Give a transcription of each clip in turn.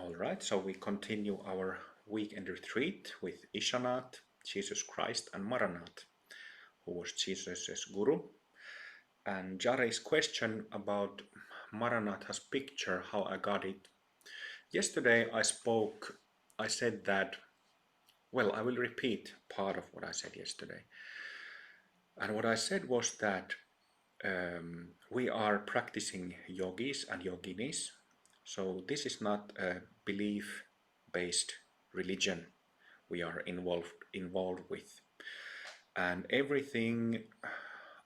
Alright, so we continue our weekend retreat with Ishanath, Jesus Christ, and Maranatha, who was Jesus' guru. And Jare's question about Maranatha's picture, how I got it. Yesterday I said that, well, I will repeat part of what I said yesterday. And what I said was that we are practicing yogis and yoginis. So this is not a belief-based religion we are involved with. And everything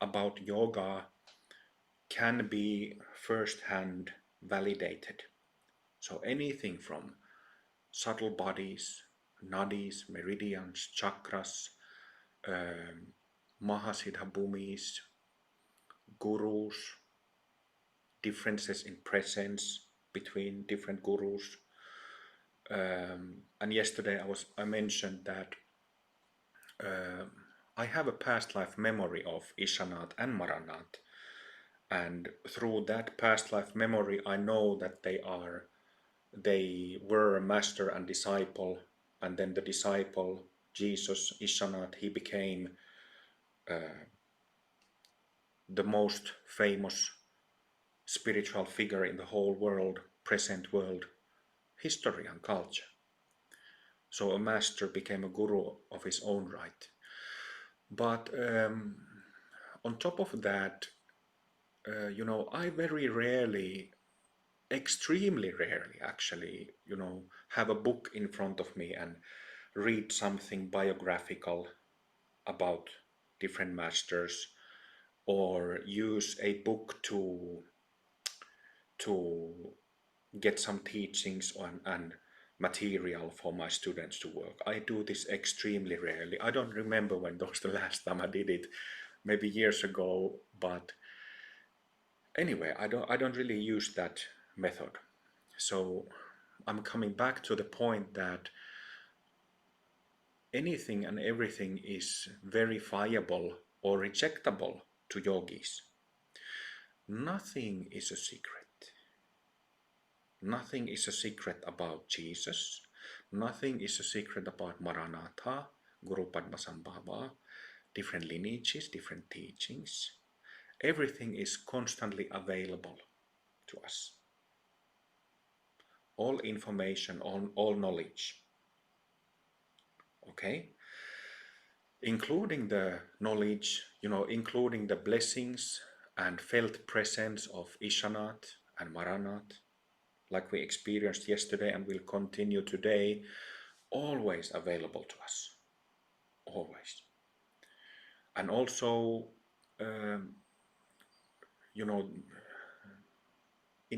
about yoga can be first-hand validated. So anything from subtle bodies, nadis, meridians, chakras, mahasiddha bhumis, gurus, differences in presence between different gurus. And yesterday I mentioned that I have a past life memory of Ishanath and Maranatha, and through that past life memory I know that they were a master and disciple, and then the disciple Jesus Ishanath, he became the most famous spiritual figure in the whole world, present world, history and culture. So a master became a guru of his own right. But on top of that, I very rarely, extremely rarely actually, have a book in front of me and read something biographical about different masters, or use a book to get some teachings on and material for my students to work. I do this extremely rarely. I don't remember when was the last time I did it, maybe years ago, but anyway, I don't really use that method. So I'm coming back to the point that anything and everything is verifiable or rejectable to yogis. Nothing is a secret. Nothing is a secret about Jesus. Nothing is a secret about Maranatha, Guru Padmasambhava, different lineages, different teachings. Everything is constantly available to us. All information, all knowledge. Okay? Including the knowledge, including the blessings and felt presence of Ishanath and Maranatha, like we experienced yesterday and will continue today, always available to us. Always. And also, in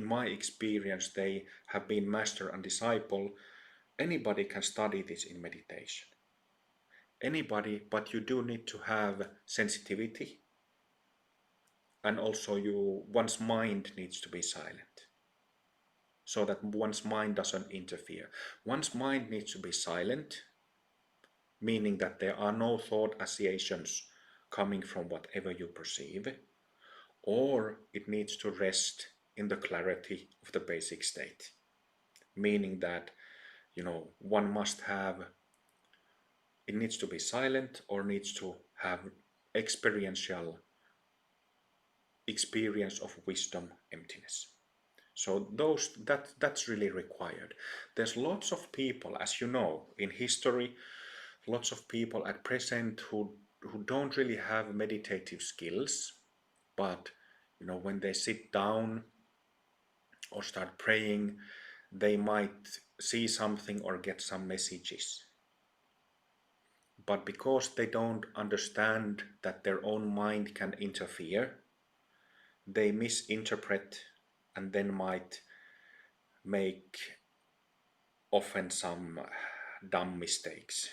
my experience, they have been master and disciple. Anybody can study this in meditation. Anybody, but you do need to have sensitivity, and also one's mind needs to be silent, so that one's mind doesn't interfere. One's mind needs to be silent, meaning that there are no thought associations coming from whatever you perceive, or it needs to rest in the clarity of the basic state, meaning that one must have, it needs to be silent or needs to have experiential experience of wisdom emptiness. So that's really required. There's lots of people, as you know, in history, lots of people at present who don't really have meditative skills, but when they sit down or start praying, they might see something or get some messages. But because they don't understand that their own mind can interfere, they misinterpret and then might make often some dumb mistakes,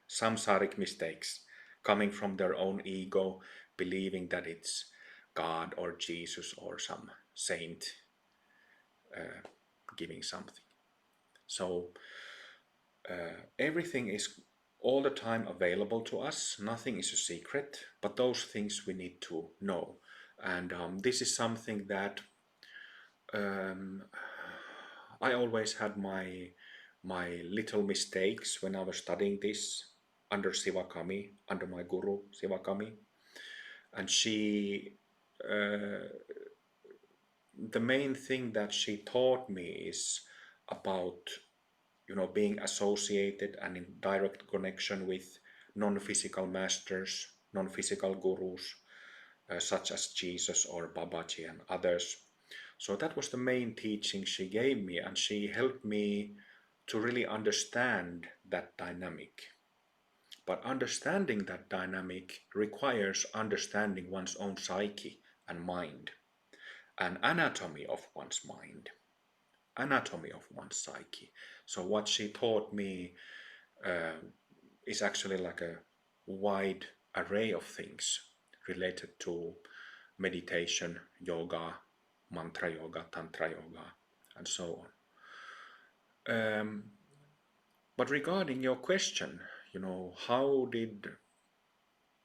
samsaric mistakes coming from their own ego, believing that it's God or Jesus or some saint giving something. So everything is all the time available to us. Nothing is a secret, but those things we need to know. And this is something that I always had my little mistakes when I was studying this under Sivakami, under my guru Sivakami, and uh, the main thing that she taught me is about being associated and in direct connection with non-physical masters, non-physical gurus, such as Jesus or Babaji and others. So that was the main teaching she gave me, and she helped me to really understand that dynamic. But understanding that dynamic requires understanding one's own psyche and mind, and anatomy of one's mind, anatomy of one's psyche. So what she taught me uh, is actually like a wide array of things related to meditation, yoga, mantra yoga, tantra yoga, and so on. But regarding your question, how did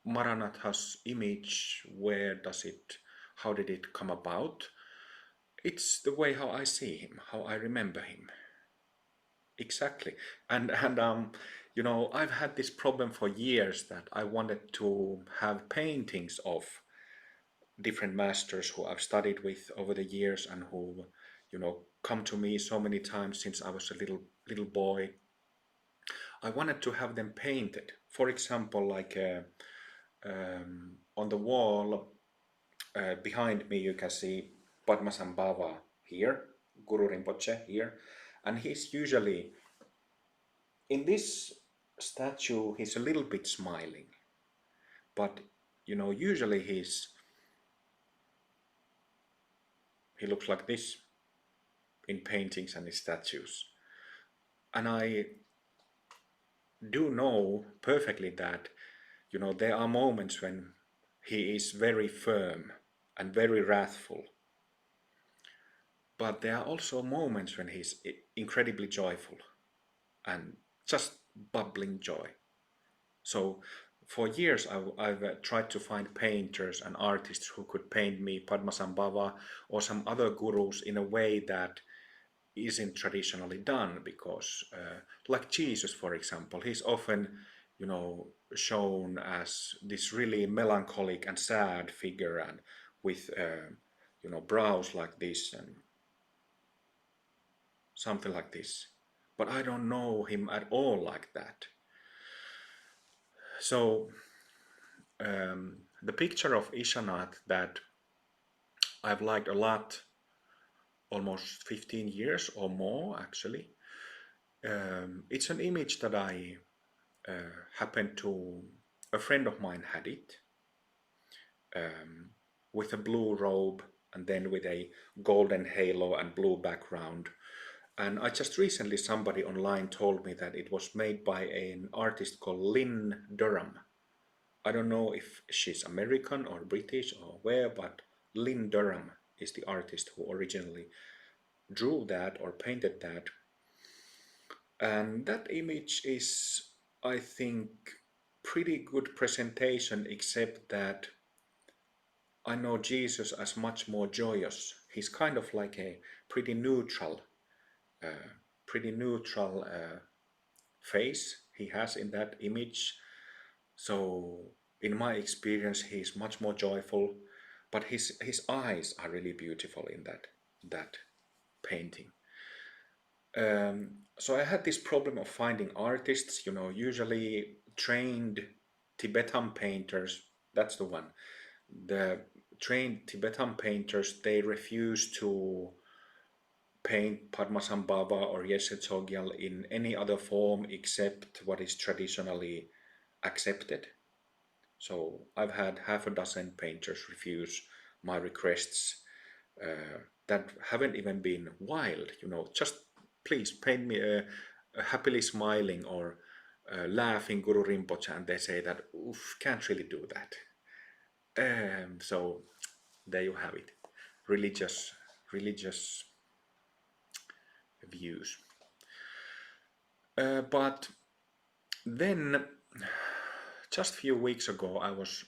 Maranatha's image, how did it come about? It's the way how I see him, how I remember him. Exactly. And I've had this problem for years that I wanted to have paintings of different masters who I've studied with over the years and who, come to me so many times since I was a little boy. I wanted to have them painted. For example, like on the wall behind me, you can see Padmasambhava here, Guru Rinpoche here, and he's usually in this statue. He's a little bit smiling, but usually he looks like this in paintings and in statues. And I do know perfectly that there are moments when he is very firm and very wrathful, but there are also moments when he's incredibly joyful and just bubbling joy. So for years I've tried to find painters and artists who could paint me Padmasambhava or some other gurus in a way that isn't traditionally done, because like Jesus, for example, he's often shown as this really melancholic and sad figure, and with brows like this and something like this, but I don't know him at all like that. So the picture of Ishanath that I've liked a lot, almost 15 years or more actually, it's an image that I happened to, a friend of mine had it, with a blue robe and then with a golden halo and blue background. And I just recently, somebody online told me that it was made by an artist called Lynn Durham. I don't know if she's American or British or where, but Lynn Durham is the artist who originally drew that or painted that. And that image is, I think, pretty good presentation, except that I know Jesus as much more joyous. He's kind of like a pretty neutral, uh, pretty neutral face he has in that image. So in my experience, he's much more joyful, but his eyes are really beautiful in that painting. So I had this problem of finding artists, usually trained Tibetan painters, that's the one. The trained Tibetan painters, they refuse to paint Padmasambhava or Yeshe Tsogyal in any other form except what is traditionally accepted. So I've had half a dozen painters refuse my requests that haven't even been wild, just please paint me a happily smiling or laughing Guru Rinpoche, and they say that, oof, can't really do that. So there you have it, religious views. But then, just a few weeks ago, I was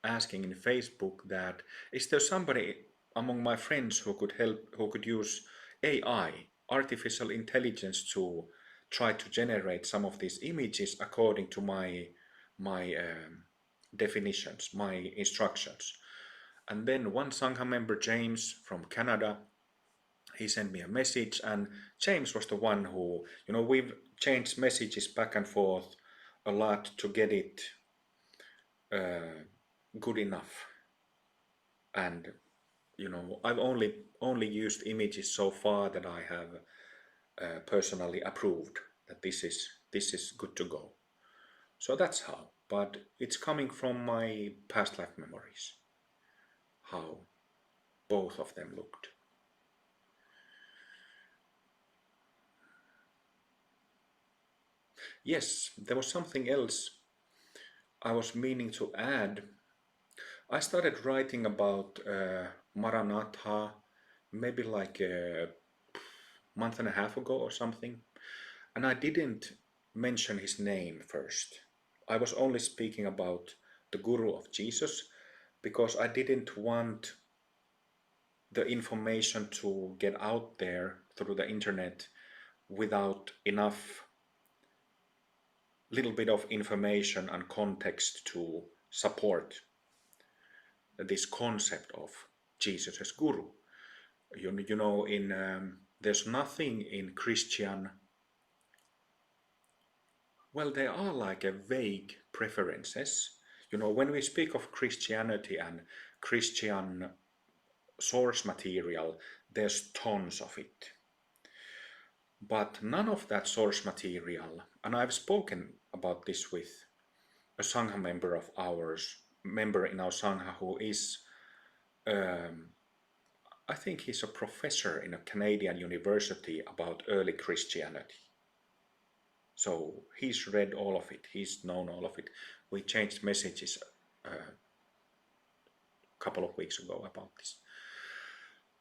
asking in Facebook that is there somebody among my friends who could use AI artificial intelligence to try to generate some of these images according to my definitions, my instructions. And then one Sangha member, James from Canada, he sent me a message, and James was the one who, we've changed messages back and forth a lot to get it good enough. And I've only used images so far that I have personally approved that this is good to go. So that's how. But it's coming from my past life memories, how both of them looked. Yes, there was something else I was meaning to add. I started writing about Maranatha maybe like a month and a half ago or something, and I didn't mention his name first. I was only speaking about the Guru of Jesus because I didn't want the information to get out there through the internet without enough little bit of information and context to support this concept of Jesus as Guru. There's nothing in Christian. Well, there are like a vague preferences. When we speak of Christianity and Christian source material, there's tons of it. But none of that source material, and I've spoken about this with a Sangha member of ours, member in our Sangha who is, I think he's a professor in a Canadian university about early Christianity. So he's read all of it, he's known all of it. We changed messages a couple of weeks ago about this.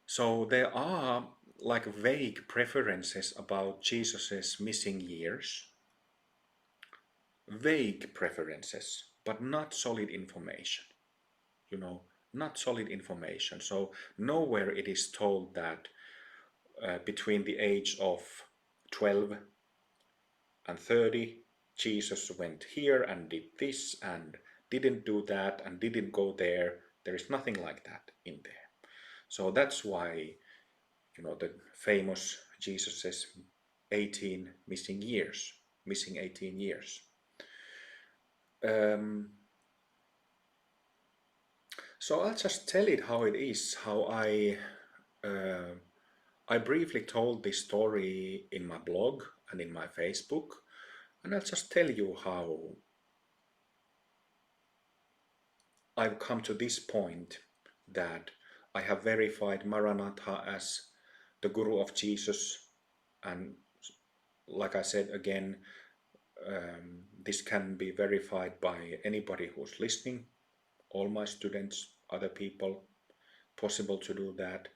So there are like vague preferences about Jesus's missing years. Vague preferences, but not solid information. Not solid information. So nowhere it is told that between the age of 12 and 30, Jesus went here and did this and didn't do that and didn't go there. There is nothing like that in there. So that's why, the famous Jesus's 18 missing years, missing 18 years. So I'll just tell it how it is, how I briefly told this story in my blog and in my Facebook, and I'll just tell you how I've come to this point that I have verified Maranatha as the Guru of Jesus. And like I said again, this can be verified by anybody who's listening, all my students, other people, possible to do that.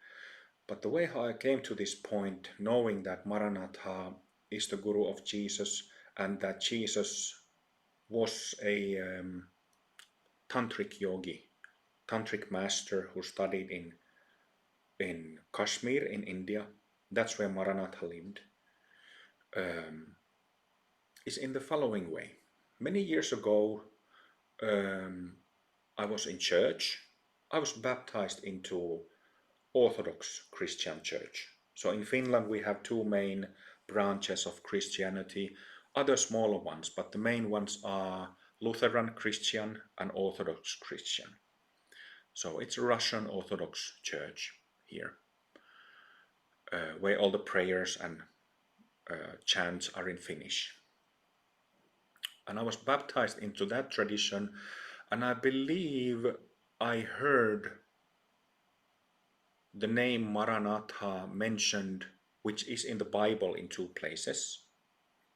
But the way how I came to this point, knowing that Maranatha is the Guru of Jesus and that Jesus was a tantric yogi, tantric master who studied in Kashmir in India, that's where Maranatha lived, is in the following way. Many years ago, I was in church. I was baptized into Orthodox Christian Church. So in Finland we have two main branches of Christianity, other smaller ones, but the main ones are Lutheran Christian and Orthodox Christian. So it's a Russian Orthodox Church here, where all the prayers and chants are in Finnish. And I was baptized into that tradition, and I believe I heard the name Maranatha mentioned, which is in the Bible in two places.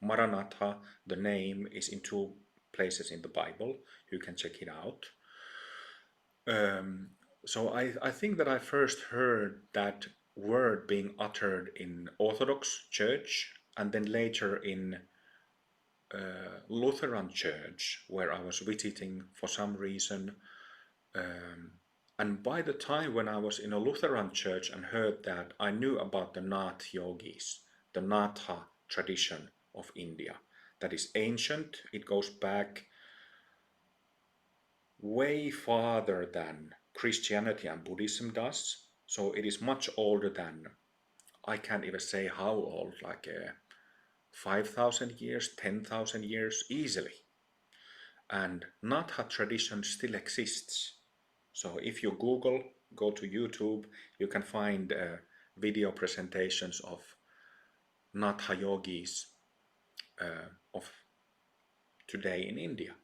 Maranatha, the name, is in two places in the Bible. You can check it out. So I think that I first heard that word being uttered in Orthodox Church, and then later in Lutheran Church, where I was visiting for some reason. And by the time when I was in a Lutheran church and heard that, I knew about the Nath yogis, the Natha tradition of India. That is ancient, it goes back way farther than Christianity and Buddhism does. So it is much older than, I can't even say how old, like 5,000 years, 10,000 years, easily. And Natha tradition still exists. So if you Google, go to YouTube, you can find video presentations of Natha yogis of today in India.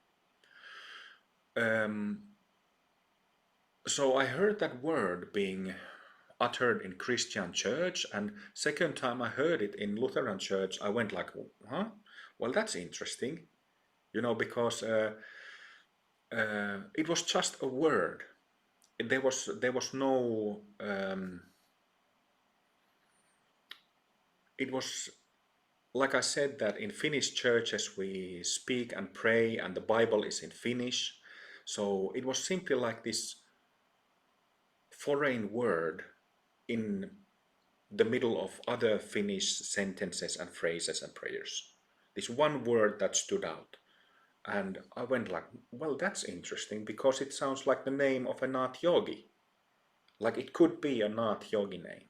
So I heard that word being uttered in Christian church, and second time I heard it in Lutheran church, I went like, huh? Well, that's interesting, because it was just a word. There was no. It was like I said that in Finnish churches we speak and pray, and the Bible is in Finnish, so it was simply like this foreign word in the middle of other Finnish sentences and phrases and prayers. This one word that stood out. And I went like, well, that's interesting because it sounds like the name of a Nath yogi. Like it could be a Nath yogi name.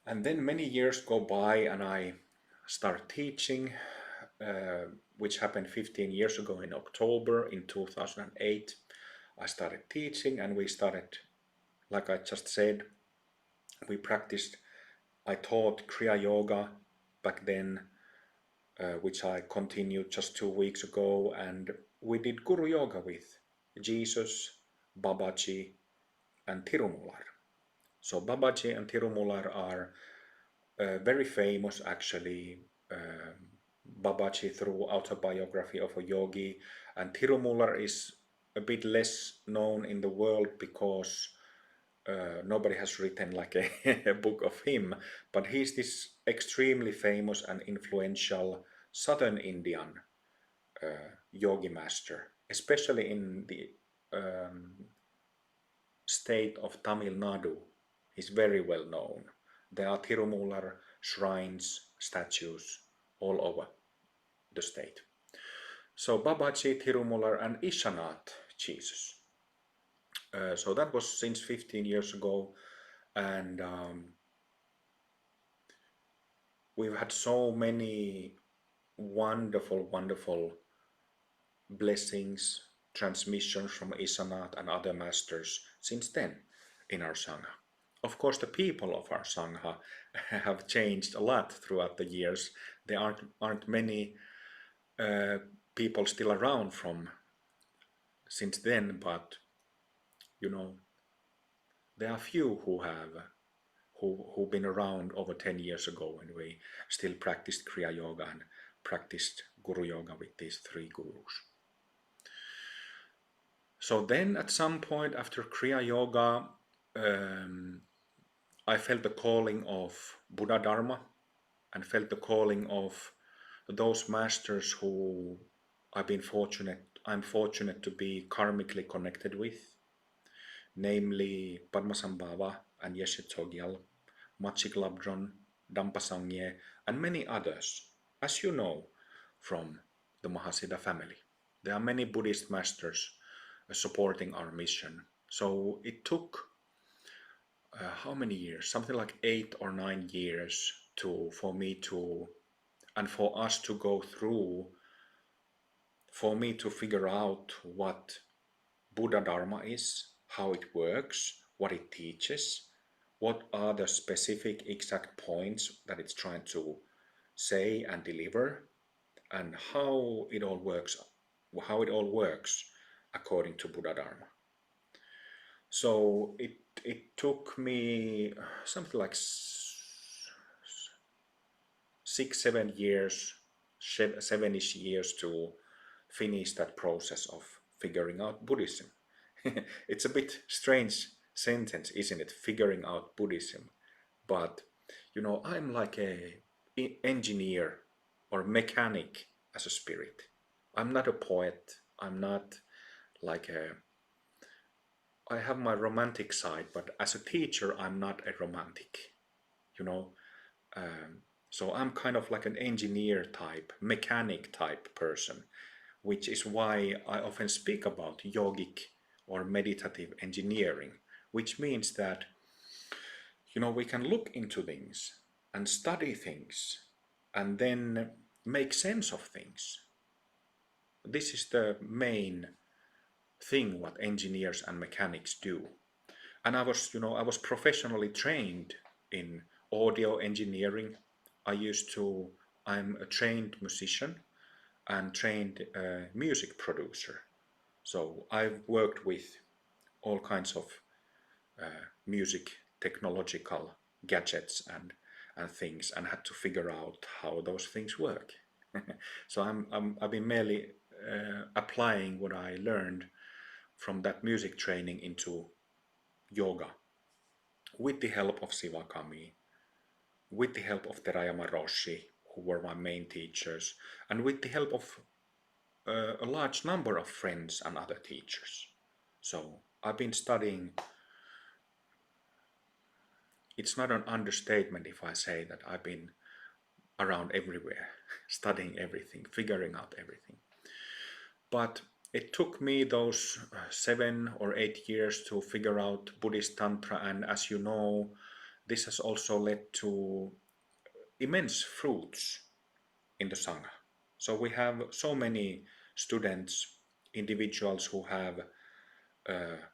And then many years go by and I start teaching, which happened 15 years ago in October in 2008. I started teaching and we started, like I just said, we practiced, I taught Kriya Yoga back then, which I continued just 2 weeks ago, and we did Guru Yoga with Jesus, Babaji, and Tirumular. So Babaji and Tirumular are very famous actually. Babaji through Autobiography of a Yogi, and Tirumular is a bit less known in the world because nobody has written like a book of him, but he's this extremely famous and influential southern Indian yogi master, especially in the state of Tamil Nadu. He's very well known. There are Tirumular shrines, statues all over the state. So Babaji, Tirumular, and Ishanath Jesus. So that was since 15 years ago, and we've had so many wonderful blessings, transmissions from Ishanath and other masters since then in our Sangha. Of course, the people of our Sangha have changed a lot throughout the years. There aren't many people still around from since then, but there are few who've been around over 10 years ago when we still practiced Kriya Yoga and practiced Guru Yoga with these three gurus. So then at some point after Kriya Yoga, I felt the calling of Buddha Dharma and felt the calling of those masters who I'm fortunate to be karmically connected with, namely Padmasambhava and Yeshe Tsogyal, Machik Labdron, Dampa Sangye, and many others, as you know from the Mahasiddha family. There are many Buddhist masters supporting our mission. So it took how many years? Something like 8 or 9 years for me to, and for us to go through, for me to figure out what Buddha Dharma is, how it works, what it teaches, what are the specific exact points that it's trying to say and deliver, and how it all works according to Buddha Dharma. So it took me something like 6-7 years, 7-ish years to finish that process of figuring out Buddhism. It's a bit strange sentence, isn't it? Figuring out Buddhism. But, I'm like a engineer or mechanic as a spirit. I'm not a poet. I'm not like I have my romantic side, but as a teacher, I'm not a romantic, you know. Um, so I'm kind of like an engineer type, mechanic type person, which is why I often speak about yogic or meditative engineering, which means that, we can look into things and study things and then make sense of things. This is the main thing what engineers and mechanics do. And I was professionally trained in audio engineering. I'm a trained musician and trained music producer. So I've worked with all kinds of music technological gadgets and things, and had to figure out how those things work. So I've been merely applying what I learned from that music training into yoga, with the help of Sivakami, with the help of Terayama Roshi, who were my main teachers, and with the help of a large number of friends and other teachers. So I've been studying. It's not an understatement if I say that I've been around everywhere, studying everything, figuring out everything. But it took me those 7 or 8 years to figure out Buddhist Tantra, and as you know, this has also led to immense fruits in the Sangha. So we have so many students, individuals who have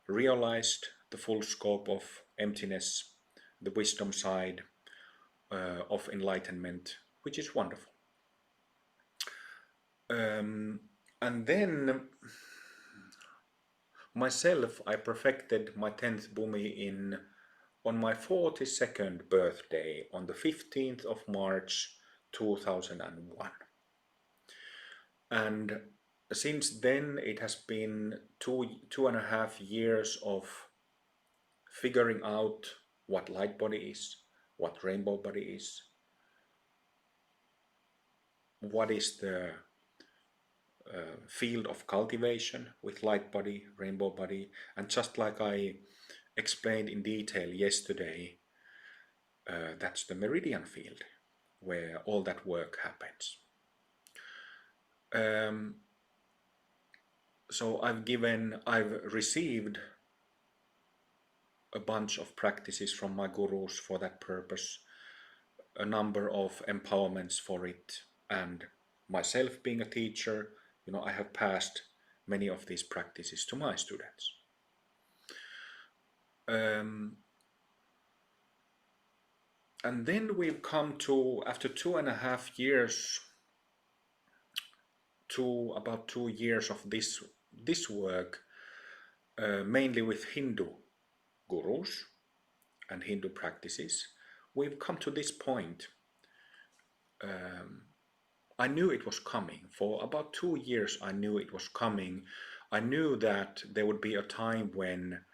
realized the full scope of emptiness, the wisdom side of enlightenment, which is wonderful. And then myself, I perfected my 10th Bhumi on my 42nd birthday on the 15th of March 2001. And since then, it has been 2.5 years of figuring out what light body is, what rainbow body is, what is the field of cultivation with light body, rainbow body, and just like I explained in detail yesterday, that's the meridian field where all that work happens. So I've received a bunch of practices from my gurus for that purpose, a number of empowerments for it, and myself being a teacher, I have passed many of these practices to my students. And then we've come to, after 2.5 years, to about 2 years of this work, mainly with Hindu gurus and Hindu practices, we've come to this point. I knew it was coming. For about 2 years, I knew it was coming. I knew that there would be a time when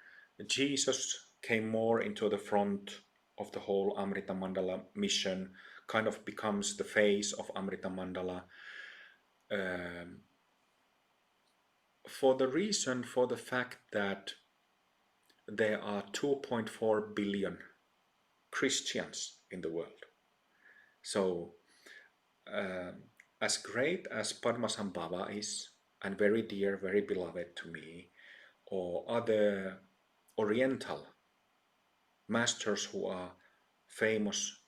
Jesus came more into the front of the whole Amrita Mandala mission, kind of becomes the face of Amrita Mandala. For the fact that there are 2.4 billion Christians in the world. So, as great as Padmasambhava is, and very dear, very beloved to me, or other Oriental masters who are famous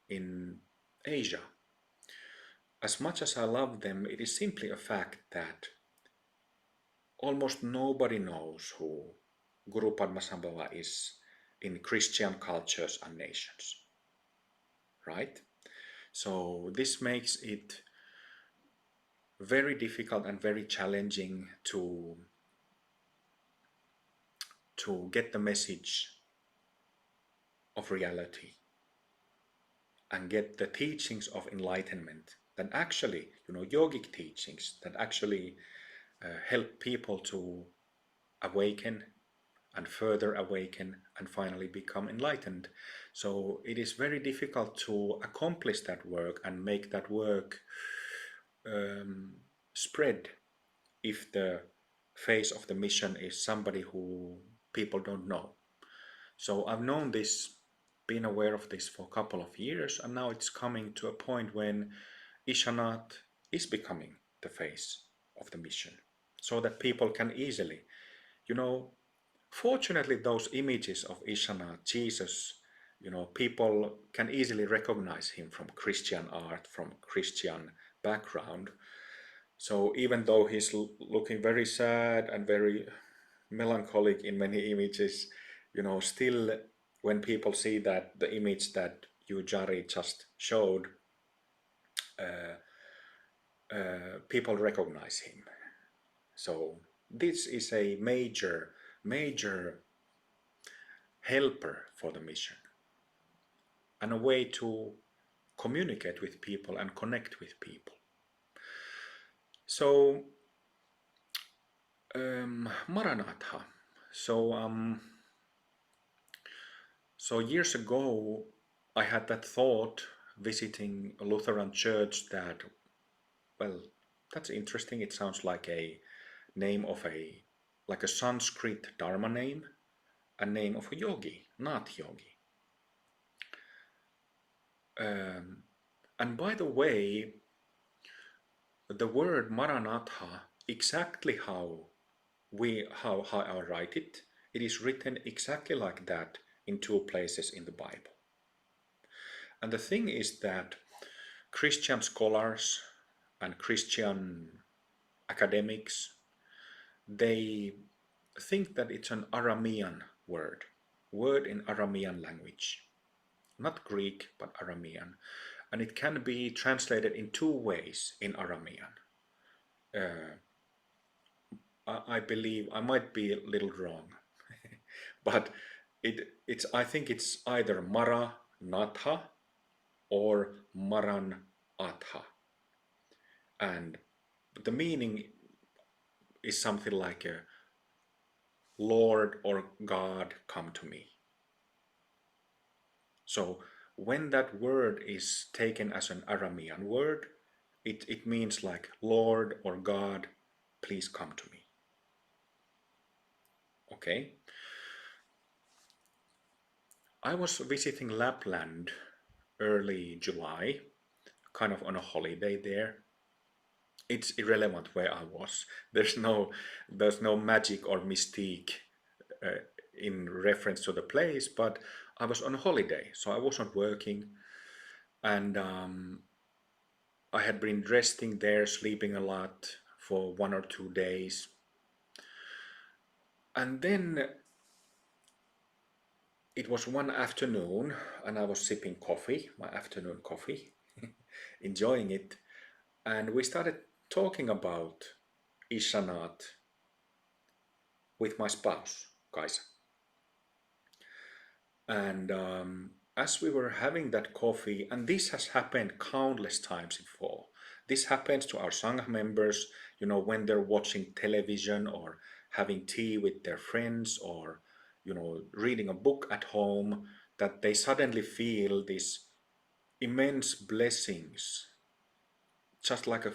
in Asia, as much as I love them, it is simply a fact that almost nobody knows who Guru Padmasambhava is in Christian cultures and nations, right? So this makes it very difficult and very challenging to get the message of reality and get the teachings of enlightenment that actually, yogic teachings that actually help people to awaken and further awaken and finally become enlightened. So it is very difficult to accomplish that work and make that work spread if the face of the mission is somebody who people don't know. So I've known this, been aware of this for a couple of years, and now it's coming to a point when Ishanath is becoming the face of the mission, so that people can easily, you know, fortunately those images of Ishanath, Jesus, people can easily recognize him from Christian art, from Christian background. So even though he's looking very sad and very melancholic in many images, still when people see that the image that you, Jari, just showed, uh, people recognize him. So this is a major helper for the mission and a way to communicate with people and connect with people. So Maranatha. So so years ago, I had that thought visiting a Lutheran church that, well, that's interesting. It sounds like a name of like a Sanskrit Dharma name, a name of a yogi, not yogi. And by the way, the word Maranatha, exactly how I write it, it is written exactly like that in two places in the Bible. And the thing is that Christian scholars and Christian academics, they think that it's an Aramean word in Aramean language, not Greek, but Aramean. And it can be translated in two ways in Aramean. I believe I might be a little wrong, but I think it's either Maranatha or Maranatha, and the meaning is something like a Lord or God come to me. So when that word is taken as an Aramean word, it means like Lord or God, please come to me. Okay. I was visiting Lapland early July, kind of on a holiday there. It's irrelevant where I was. There's no magic or mystique in reference to the place, but I was on a holiday, so I wasn't working, and I had been resting there, sleeping a lot for 1 or 2 days, and then it was one afternoon, and I was sipping coffee, my afternoon coffee, enjoying it, and we started talking about Ishanath with my spouse, Kaisa. And as we were having that coffee, and this has happened countless times before, this happens to our Sangha members, when they're watching television or having tea with their friends or, reading a book at home, that they suddenly feel these immense blessings, just like a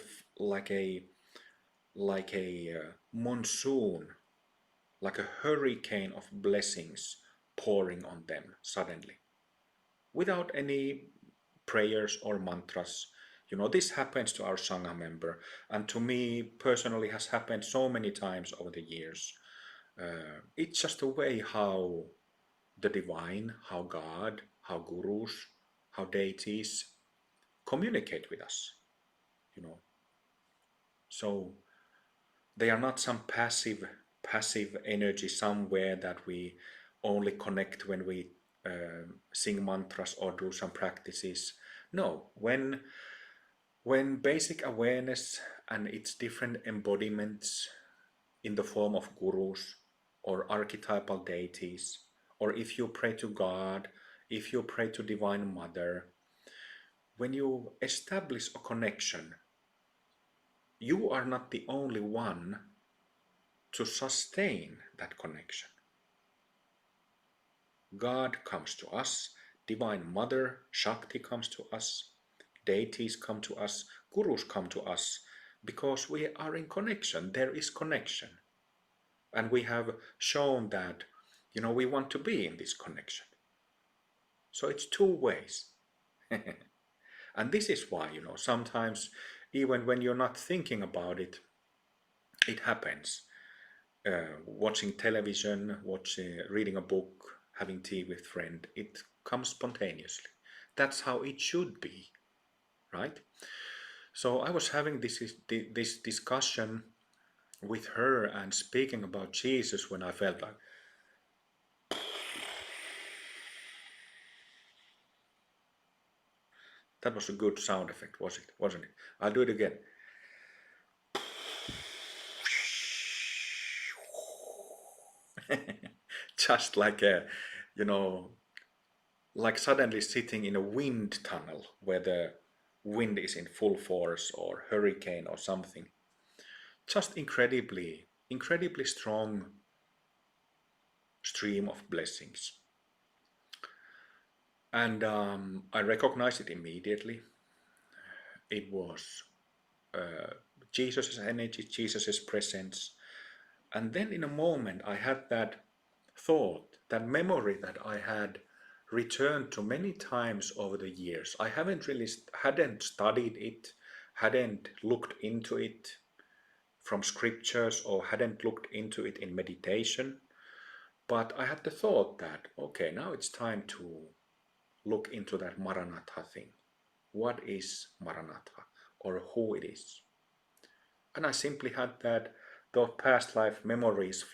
monsoon, like a hurricane of blessings pouring on them suddenly, without any prayers or mantras. This happens to our Sangha member, and to me personally has happened so many times over the years. It's just a way how the divine, how God, how gurus, how deities communicate with us, you know. So they are not some passive energy somewhere that we only connect when we sing mantras or do some practices. No, when basic awareness and its different embodiments in the form of gurus or archetypal deities, or if you pray to God, if you pray to Divine Mother, when you establish a connection, you are not the only one to sustain that connection. God comes to us, Divine Mother, Shakti comes to us, deities come to us, gurus come to us, because we are in connection. There is connection. And we have shown that we want to be in this connection. So it's two ways. And this is why, sometimes even when you're not thinking about it, it happens. Watching television, reading a book, having tea with friend, it comes spontaneously. That's how it should be, right? So I was having this discussion with her and speaking about Jesus when I felt like that was a good sound effect, wasn't it? I'll do it again. Just like you know, like suddenly sitting in a wind tunnel where the wind is in full force or hurricane or something. Just incredibly strong stream of blessings. And I recognized it immediately. It was uh, Jesus' energy, Jesus' presence. And then in a moment, I had that thought, that memory that I had returned to many times over the years. I hadn't studied it, hadn't looked into it from scriptures, or hadn't looked into it in meditation. But I had the thought that, okay, now it's time to look into that Maranatha thing. What is Maranatha, or who it is? And I simply had those past life memories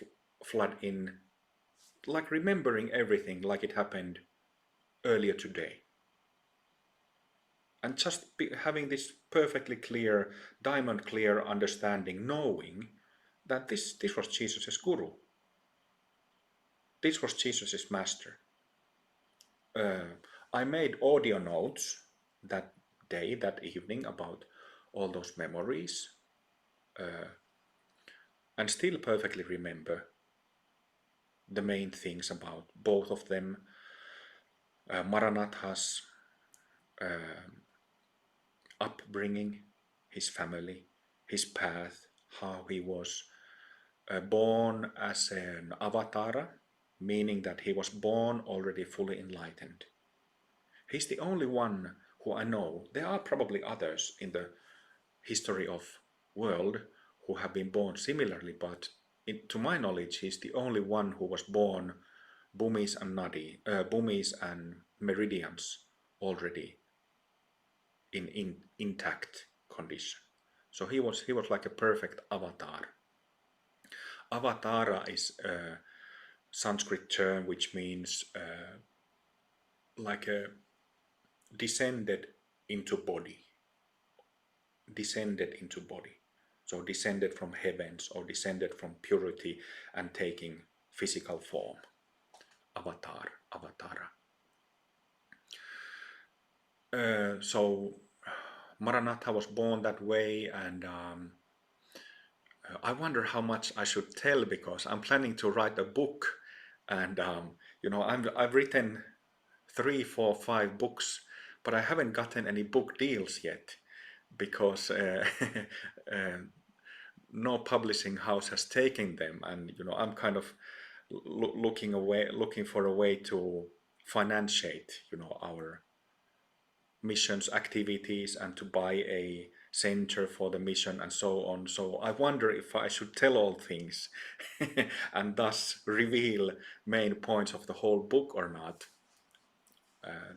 flood in, like remembering everything like it happened earlier today. And just having this perfectly clear, diamond clear understanding, knowing that this was Jesus' guru. This was Jesus' master. I made audio notes that day, that evening, about all those memories, and still perfectly remember the main things about both of them. Maranatha's upbringing, his family, his path, how he was born as an avatara, meaning that he was born already fully enlightened. He's the only one who I know. There are probably others in the history of world who have been born similarly, but to my knowledge, he's the only one who was born bhumis and meridians already in intact condition. So he was like a perfect avatar. Avatara is a Sanskrit term which means like a descended into body, descended into body. So descended from heavens or descended from purity and taking physical form. Avatara. So Maranatha was born that way, and I wonder how much I should tell because I'm planning to write a book, and I've written 3, 4, 5 books, but I haven't gotten any book deals yet because uh, no publishing house has taken them, and I'm kind of looking for a way to financiate our missions activities and to buy a center for the mission and so on. So I wonder if I should tell all things and thus reveal main points of the whole book or not,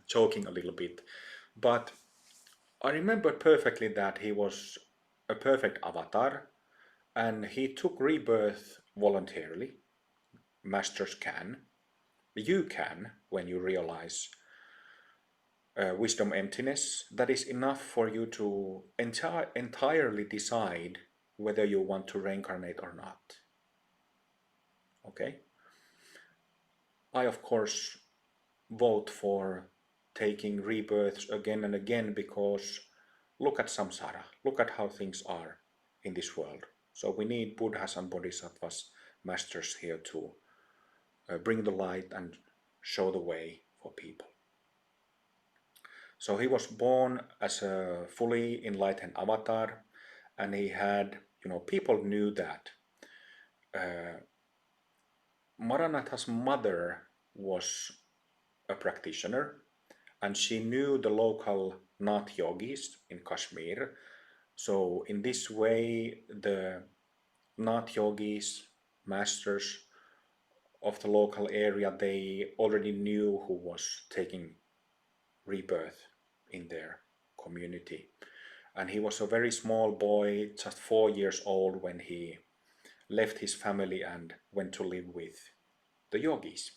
joking a little bit. But I remember perfectly that he was a perfect avatar and he took rebirth voluntarily. Masters can. You can when you realize wisdom emptiness. That is enough for you to entirely decide whether you want to reincarnate or not. Okay? I, of course, vote for taking rebirths again and again because look at samsara, look at how things are in this world. So we need Buddhas and Bodhisattvas, masters here to bring the light and show the way for people. So he was born as a fully enlightened avatar, and he had, people knew that Maranatha's mother was a practitioner, and she knew the local Nath yogis in Kashmir. So in this way, the Nath yogis, masters of the local area, they already knew who was taking rebirth in their community. And he was a very small boy, just 4 years old, when he left his family and went to live with the yogis.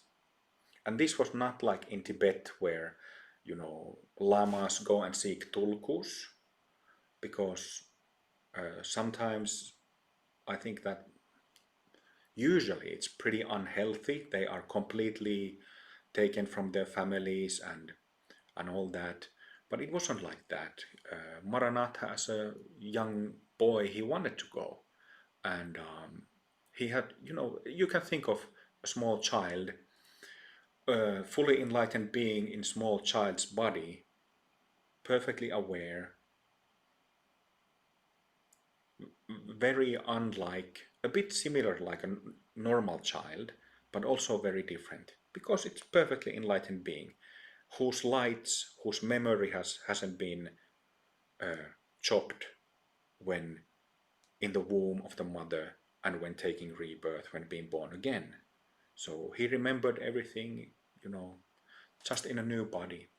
And this was not like in Tibet where, lamas go and seek tulkus, because sometimes I think that usually it's pretty unhealthy. They are completely taken from their families and all that. But it wasn't like that. Maranatha, as a young boy, he wanted to go. And he had, you can think of a small child, fully enlightened being in small child's body, perfectly aware, very unlike, a bit similar like a normal child, but also very different because it's perfectly enlightened being whose lights, whose memory hasn't been chopped when in the womb of the mother and when taking rebirth, when being born again. So he remembered everything, just in a new body.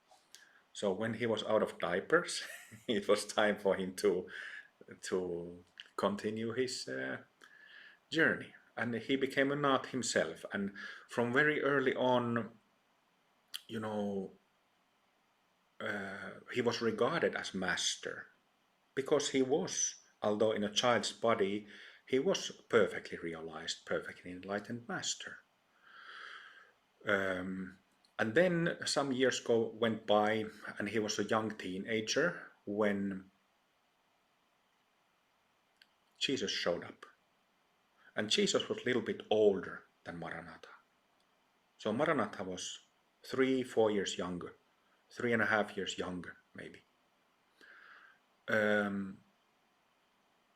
So when he was out of diapers, it was time for him to continue his journey, and he became a Nath himself. And from very early on, you know, he was regarded as master because he was, although in a child's body, he was perfectly realized, perfectly enlightened master. And then some years went by, and he was a young teenager when Jesus showed up. And Jesus was a little bit older than Maranatha. So Maranatha was 3, 4 years younger, 3.5 years younger, maybe.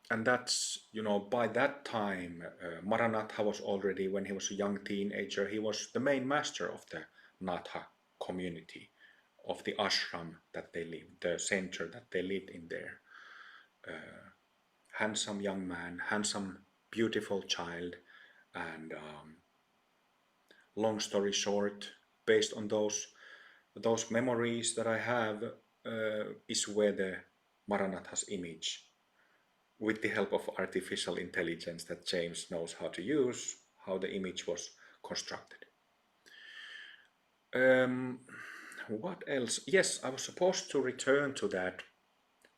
And that's, by that time, Maranatha was already, when he was a young teenager, he was the main master of the Natha community, of the ashram that they lived, the center that they lived in there. Handsome young man, handsome, beautiful child, and long story short, based on those memories that I have, is where the Maranatha's image, with the help of artificial intelligence that James knows how to use, how the image was constructed. What else? Yes, I was supposed to return to that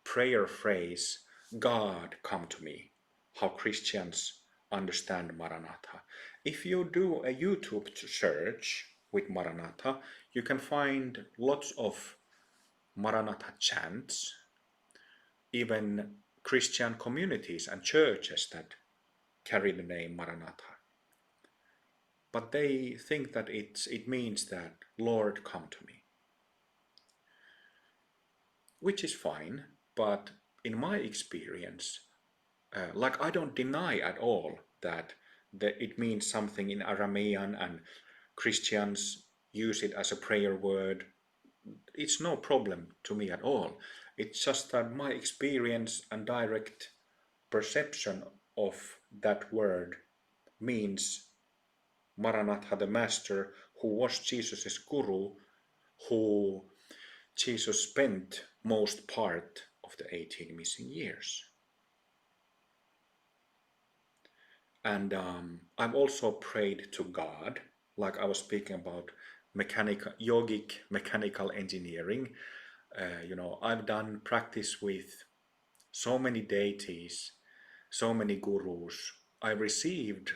prayer phrase, God come to me, how Christians understand Maranatha. If you do a YouTube search with Maranatha, you can find lots of Maranatha chants, even Christian communities and churches that carry the name Maranatha. But they think that it means that Lord come to me, which is fine, but in my experience, like I don't deny at all that it means something in Aramean and Christians use it as a prayer word. It's no problem to me at all. It's just that my experience and direct perception of that word means Maranatha, the master, who was Jesus' guru, who Jesus spent most part of the 18 missing years. And I've also prayed to God, like I was speaking about yogic mechanical engineering. I've done practice with so many deities, so many gurus. I received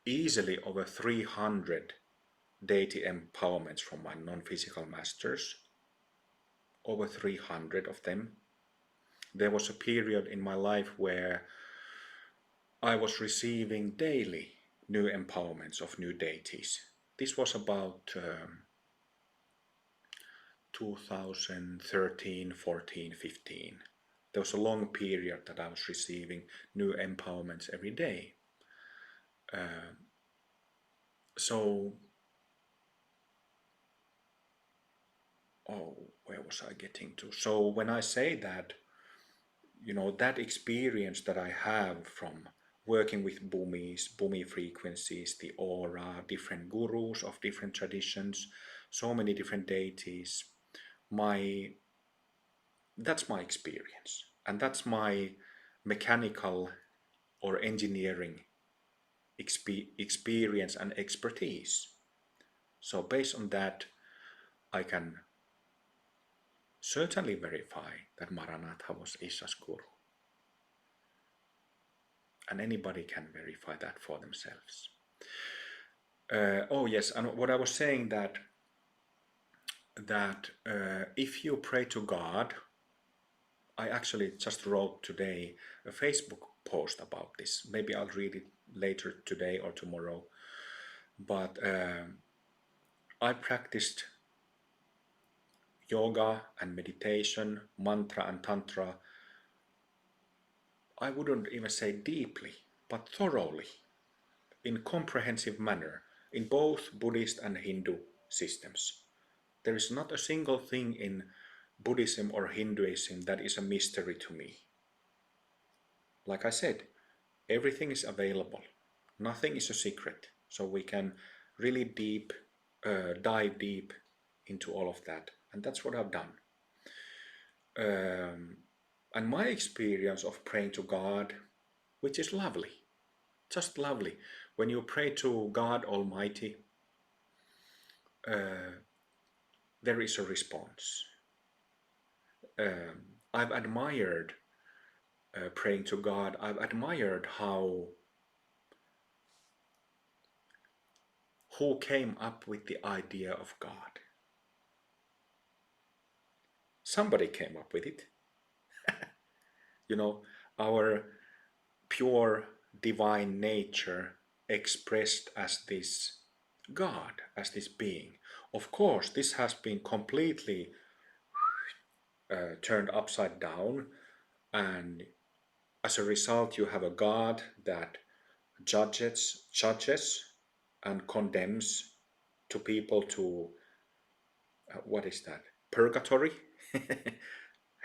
easily over 300 deity empowerments from my non-physical masters, over 300 of them. There was a period in my life where I was receiving daily new empowerments of new deities. This was about 2013, 14, 15. There was a long period that I was receiving new empowerments every day. Uh, so, where was I getting to? So when I say that, that experience that I have from working with bhumi frequencies, the aura, different gurus of different traditions, so many different deities, my that's my experience, and that's my mechanical or engineering experience and expertise. So based on that, I can certainly verify that Maranatha was Isha's guru, and anybody can verify that for themselves. Oh yes, and what I was saying that if you pray to God, I actually just wrote today a Facebook post about this. Maybe I'll read it later today or tomorrow. But I practiced yoga and meditation, mantra and tantra. I wouldn't even say deeply, but thoroughly, in comprehensive manner, in both Buddhist and Hindu systems. There is not a single thing in Buddhism or Hinduism that is a mystery to me. Like I said, everything is available. Nothing is a secret. So we can really dive deep into all of that. And that's what I've done. And my experience of praying to God, which is lovely, just lovely. When you pray to God Almighty, there is a response. I've admired praying to God. I've admired who came up with the idea of God. Somebody came up with it. Our pure divine nature expressed as this God, as this being. Of course, this has been completely turned upside down, and as a result, you have a God that judges and condemns to people to what is that? Purgatory,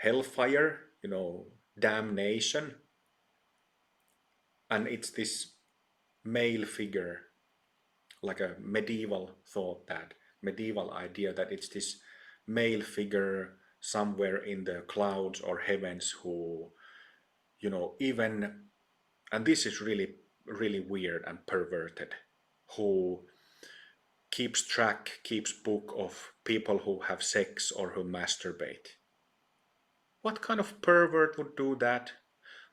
hellfire, damnation, and it's this male figure, like a medieval idea that it's this male figure somewhere in the clouds or heavens who, even, and this is really, really weird and perverted, who keeps book of people who have sex or who masturbate. What kind of pervert would do that?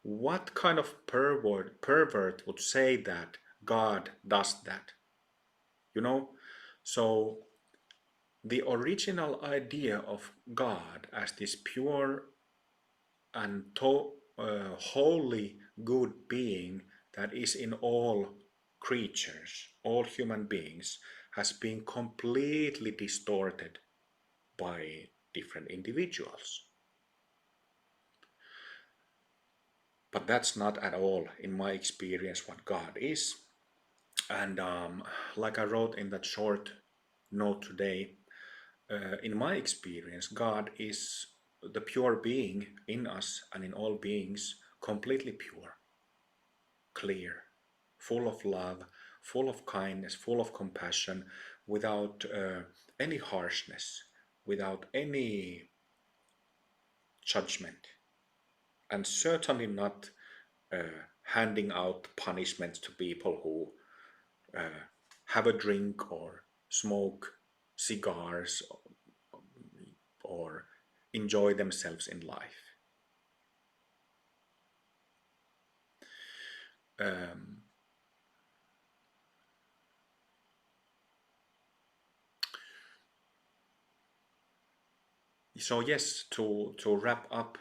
What kind of pervert would say that God does that? So the original idea of God as this pure and wholly good being that is in all creatures, all human beings, has been completely distorted by different individuals. But that's not at all, in my experience, what God is. And like I wrote in that short note today, in my experience, God is the pure being in us and in all beings, completely pure, clear, full of love, full of kindness, full of compassion, without any harshness, without any judgment, and certainly not handing out punishments to people who have a drink or smoke cigars or enjoy themselves in life. So yes, to wrap up,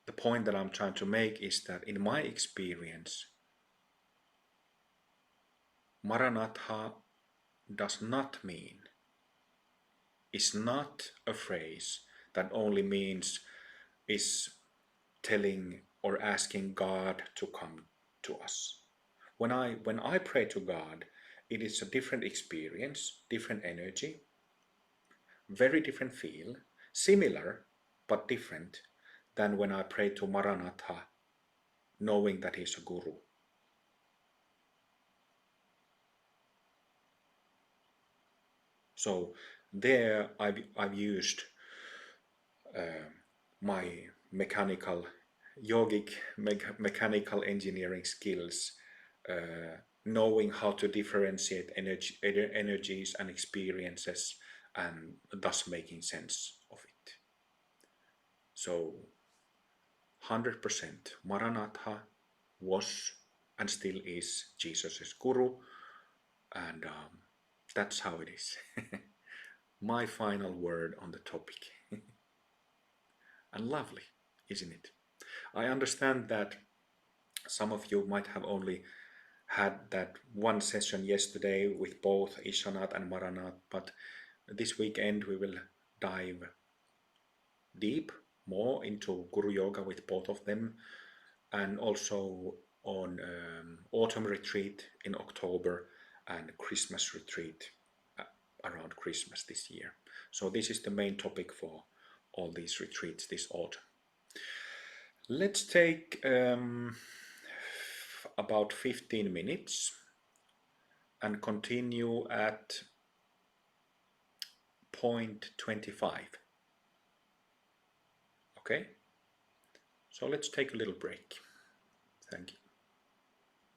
the point that I'm trying to make is that in my experience, Maranatha does not mean, is not a phrase that only means is telling or asking God to come to us. When I pray to God, it is a different experience, different energy, very different feel, similar but different than when I pray to Maranatha, knowing that he's a guru. So there I've used my yogic mechanical engineering skills, knowing how to differentiate energies and experiences, and thus making sense of it. So 100% Maranatha was and still is Jesus' guru, and that's how it is. My final word on the topic. And lovely, isn't it? I understand that some of you might have only had that one session yesterday with both Ishanath and Maranatha, but this weekend we will dive deep more into Guru Yoga with both of them, and also on autumn retreat in October and Christmas retreat around Christmas this year. So this is the main topic for all these retreats this autumn. Let's take about 15 minutes and continue at point 25. Okay? So let's take a little break. Thank you.